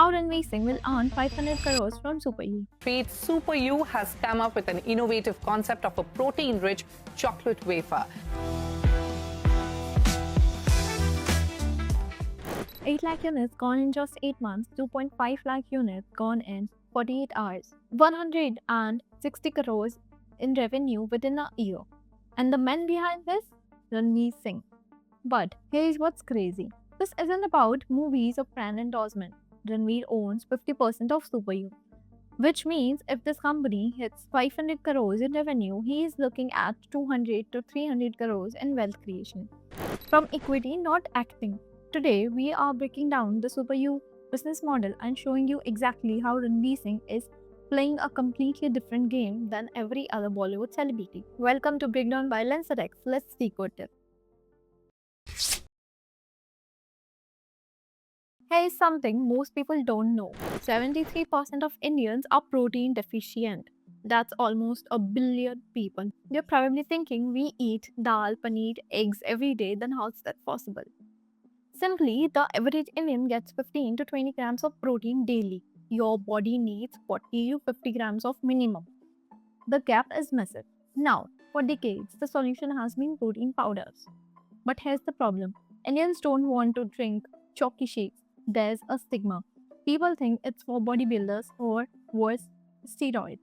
how Ranveer Singh will earn 500 crores from Super U. Treat Super U has come up with an innovative concept of a protein-rich chocolate wafer. 8 lakh units gone in just 8 months, 2.5 lakh units gone in 48 hours, 160 crores in revenue within a year. And the man behind this? Ranveer Singh. But here's what's crazy. This isn't about movies or brand endorsement. Ranveer owns 50% of Super U, which means if this company hits 500 crores in revenue, he is looking at 200 to 300 crores in wealth creation. From equity, not acting. Today, we are breaking down the Super U business model and showing you exactly how Ranveer Singh is playing a completely different game than every other Bollywood celebrity. Welcome to Breakdown by Lensadex. Let's decode it. Here's something most people don't know. 73% of Indians are protein deficient. That's almost a billion people. You're probably thinking we eat dal, paneer, eggs every day, then how's that possible? Simply, the average Indian gets 15 to 20 grams of protein daily. Your body needs 40 to 50 grams of minimum. The gap is massive. Now, for decades, the solution has been protein powders. But here's the problem. Indians don't want to drink chalky shakes. There's a stigma. People think it's for bodybuilders or worse, steroids.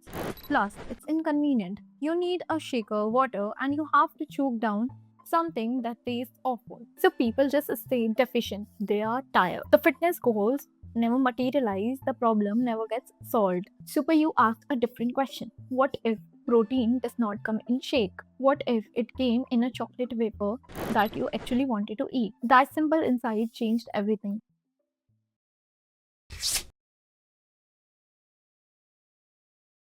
Plus, it's inconvenient. You need a shaker, water, and you have to choke down something that tastes awful. So people just stay deficient. They are tired. The fitness goals never materialize, the problem never gets solved. Super U asked a different question. What if protein does not come in shake? What if it came in a chocolate wafer that you actually wanted to eat? That simple insight changed everything.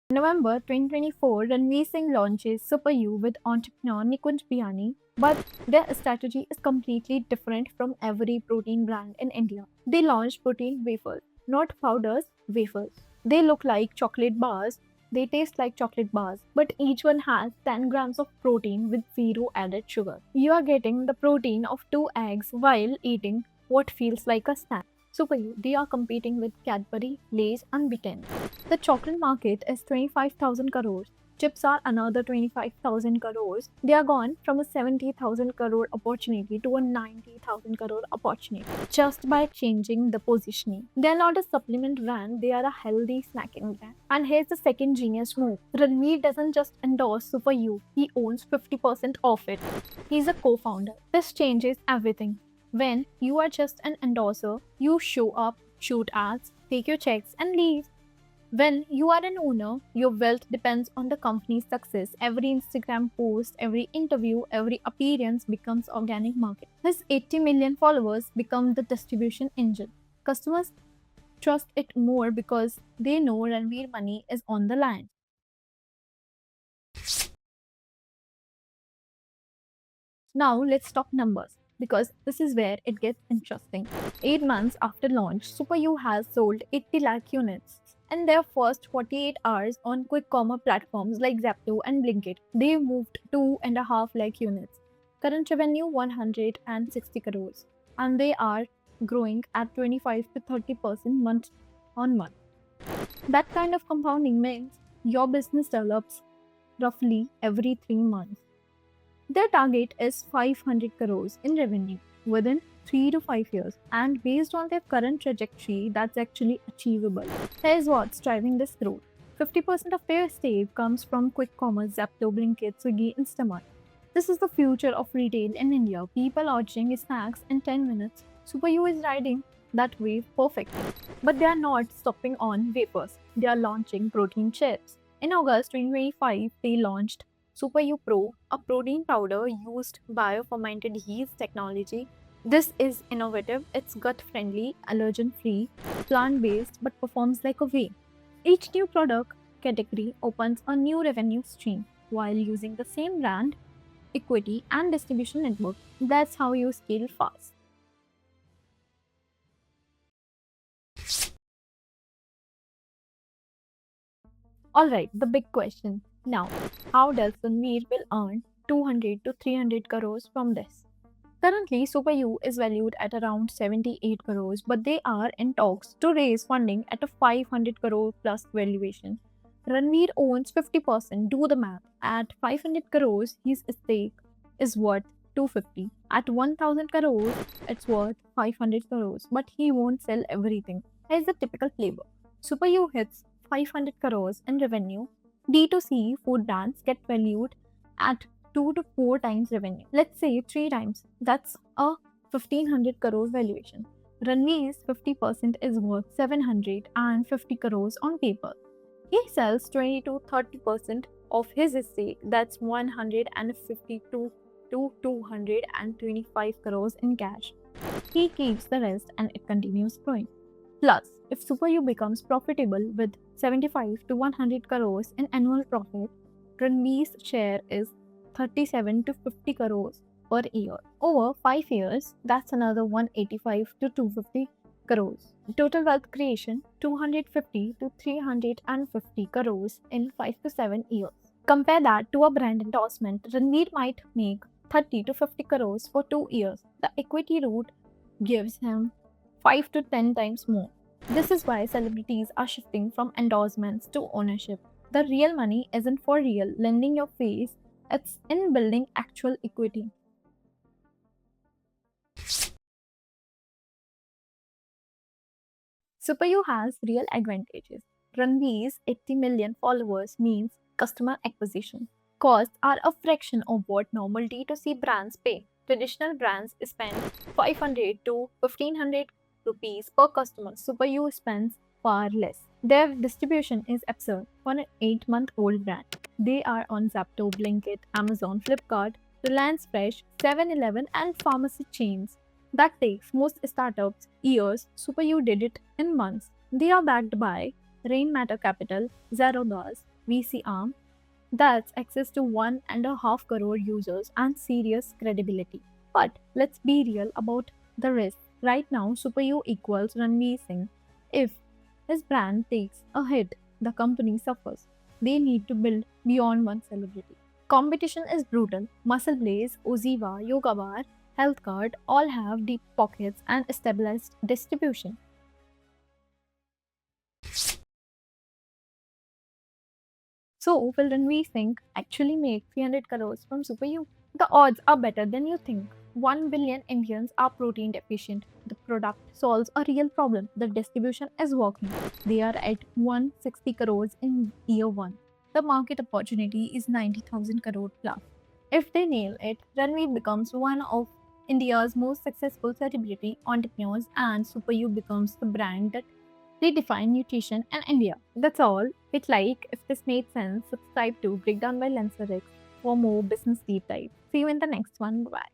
In November 2024, Ranveer Singh launches Super U with entrepreneur Nikunj Biyani, but their strategy is completely different from every protein brand in India. They launched protein wafers, not powders, wafers. They look like chocolate bars, they taste like chocolate bars, but each one has 10 grams of protein with zero added sugar. You are getting the protein of 2 eggs while eating what feels like a snack. Super U, they are competing with Cadbury, Lay's, and Britannia. The chocolate market is 25,000 crores. Chips are another 25,000 crores. They are gone from a 70,000 crore opportunity to a 90,000 crore opportunity just by changing the positioning. They are not a supplement brand, they are a healthy snacking brand. And here's the second genius move. Ranveer doesn't just endorse Super U, he owns 50% of it. He's a co-founder. This changes everything. When you are just an endorser, you show up, shoot ads, take your checks, and leave. When you are an owner, your wealth depends on the company's success. Every Instagram post, every interview, every appearance becomes organic marketing. His 80 million followers become the distribution engine. Customers trust it more because they know Ranveer money is on the line. Now let's talk numbers because this is where it gets interesting. 8 months after launch, Super U has sold 80 lakh units. In their first 48 hours on quick commerce platforms like Zepto and Blinkit, they moved 2.5 lakh units. Current revenue 160 crores, and they are growing at 25 to 30% month on month. That kind of compounding means your business develops roughly every 3 months. Their target is 500 crores in revenue within 3 to 5 years, and based on their current trajectory, that's actually achievable. Here's what's driving this growth. 50% of their save comes from quick commerce, Zepto, Blinkit, Swiggy, Instamart. This is the future of retail in India. People ordering snacks in 10 minutes. Super U is riding that wave perfectly. But they are not stopping on wafers. They are launching protein chips. In August 2025, they launched Super U Pro, a protein powder used biofermented yeast technology. This is innovative, it's gut friendly, allergen free, plant based, but performs like a whey. Each new product category opens a new revenue stream while using the same brand, equity, and distribution network. That's how you scale fast. Alright, the big question. Now, how does Ranveer will earn 200 to 300 crores from this? Currently, Super U is valued at around 78 crores, but they are in talks to raise funding at a 500 crore plus valuation. Ranveer owns 50%. Do the math. At 500 crores, his stake is worth 250. At 1000 crores, it's worth 500 crores, but he won't sell everything. Here's the typical playbook. Super U hits 500 crores in revenue. D2C food brands get valued at 2 to 4 times revenue. Let's say 3 times. That's a 1500 crore valuation. Ranveer's 50% is worth 750 crores on paper. He sells 20 to 30% of his stake, that's 152 to 225 crores in cash. He keeps the rest and it continues growing. Plus, if Super U becomes profitable with 75 to 100 crores in annual profit, Ranveer's share is 37 to 50 crores per year. Over 5 years, that's another 185 to 250 crores. Total wealth creation 250 to 350 crores in 5 to 7 years. Compare that to a brand endorsement. Ranveer might make 30 to 50 crores for 2 years. The equity route gives him 5 to 10 times more. This is why celebrities are shifting from endorsements to ownership. The real money isn't for real lending your face, it's in building actual equity. Super U has real advantages. Ranveer's 80 million followers means customer acquisition. Costs are a fraction of what normal D2C brands pay. Traditional brands spend 500 to 1500 rupees per customer. Super U spends far less. Their distribution is absurd for an 8-month-old brand. They are on Zapto, Blinkit, Amazon, Flipkart, Reliance Fresh, 7-Eleven, and pharmacy chains. That takes most startups years. Super U did it in months. They are backed by Rainmatter Capital, Zerodollar, VC Arm. That's access to 1.5 crore users and serious credibility. But let's be real about the risk. Right now, Super U equals Ranveer Singh. If his brand takes a hit, the company suffers. They need to build beyond one celebrity. Competition is brutal. Muscle Blaze, Oziva, Yoga Bar, Health Card all have deep pockets and established distribution. So, will Ranveer Singh actually make 300 crores from Super U? The odds are better than you think. 1 billion Indians are protein deficient. The product solves a real problem. The distribution is working. They are at 160 crores in year 1. The market opportunity is 90,000 crore plus. If they nail it, Ranveer becomes one of India's most successful celebrity entrepreneurs and Super U becomes the brand that redefine nutrition in India. That's all. Hit like if this made sense. Subscribe to Breakdown by Lenseric for more business deep dive. See you in the next one. Bye.